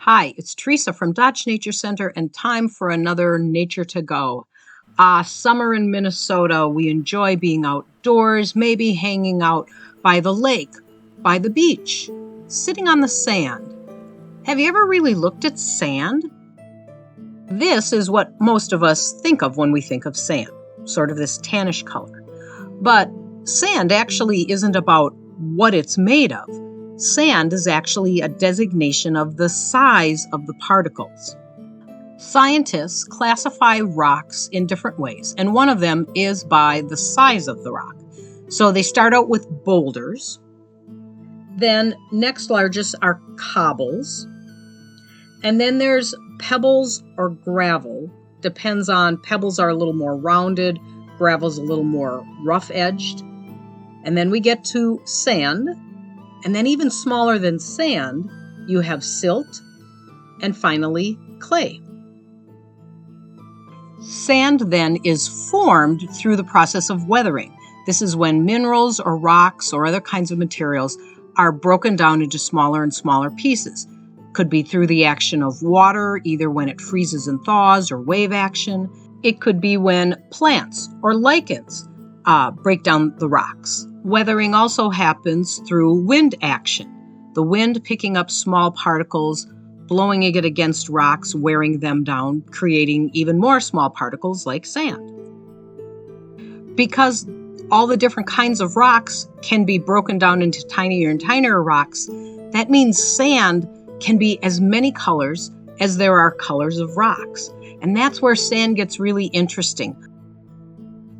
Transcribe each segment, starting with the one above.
Hi, it's Teresa from Dodge Nature Center, and time for another Nature to Go. Summer in Minnesota, we enjoy being outdoors, maybe hanging out by the lake, by the beach, sitting on the sand. Have you ever really looked at sand? This is what most of us think of when we think of sand, sort of this tannish color. But sand actually isn't about what it's made of. Sand is actually a designation of the size of the particles. Scientists classify rocks in different ways, and one of them is by the size of the rock. So they start out with boulders. Then next largest are cobbles. And then there's pebbles or gravel. Depends on, pebbles are a little more rounded, gravel's a little more rough-edged. And then we get to sand. And then even smaller than sand, you have silt, and finally clay. Sand then is formed through the process of weathering. This is when minerals or rocks or other kinds of materials are broken down into smaller and smaller pieces. Could be through the action of water, either when it freezes and thaws or wave action. It could be when plants or lichens break down the rocks. Weathering also happens through wind action. The wind picking up small particles, blowing it against rocks, wearing them down, creating even more small particles like sand. Because all the different kinds of rocks can be broken down into tinier and tinier rocks, that means sand can be as many colors as there are colors of rocks. And that's where sand gets really interesting.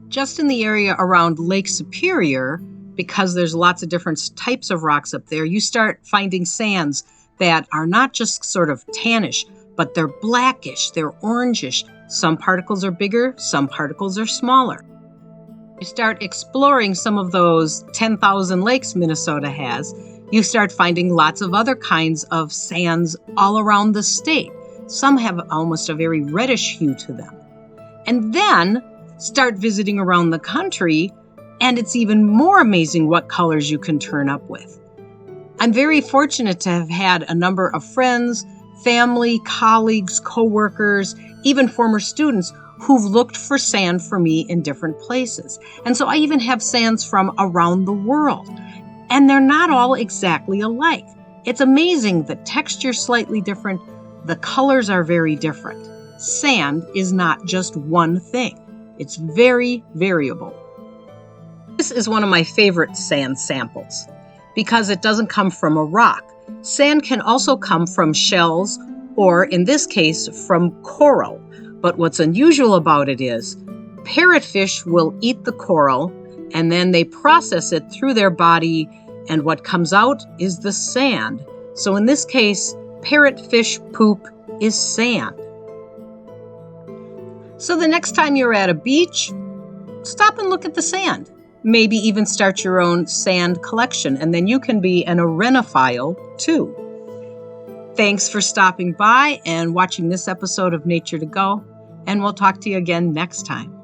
Just in the area around Lake Superior, because there's lots of different types of rocks up there, you start finding sands that are not just sort of tannish, but they're blackish, they're orangish. Some particles are bigger, some particles are smaller. You start exploring some of those 10,000 lakes Minnesota has, you start finding lots of other kinds of sands all around the state. Some have almost a very reddish hue to them. And then start visiting around the country, and it's even more amazing what colors you can turn up with. I'm very fortunate to have had a number of friends, family, colleagues, coworkers, even former students who've looked for sand for me in different places. And so I even have sands from around the world. And they're not all exactly alike. It's amazing. The texture's slightly different. The colors are very different. Sand is not just one thing. It's very variable. This is one of my favorite sand samples because it doesn't come from a rock. Sand can also come from shells or, in this case, from coral. But what's unusual about it is parrotfish will eat the coral and then they process it through their body, and what comes out is the sand. So in this case, parrotfish poop is sand. So the next time you're at a beach, stop and look at the sand. Maybe even start your own sand collection, and then you can be an arenophile too. Thanks for stopping by and watching this episode of Nature to Go, and we'll talk to you again next time.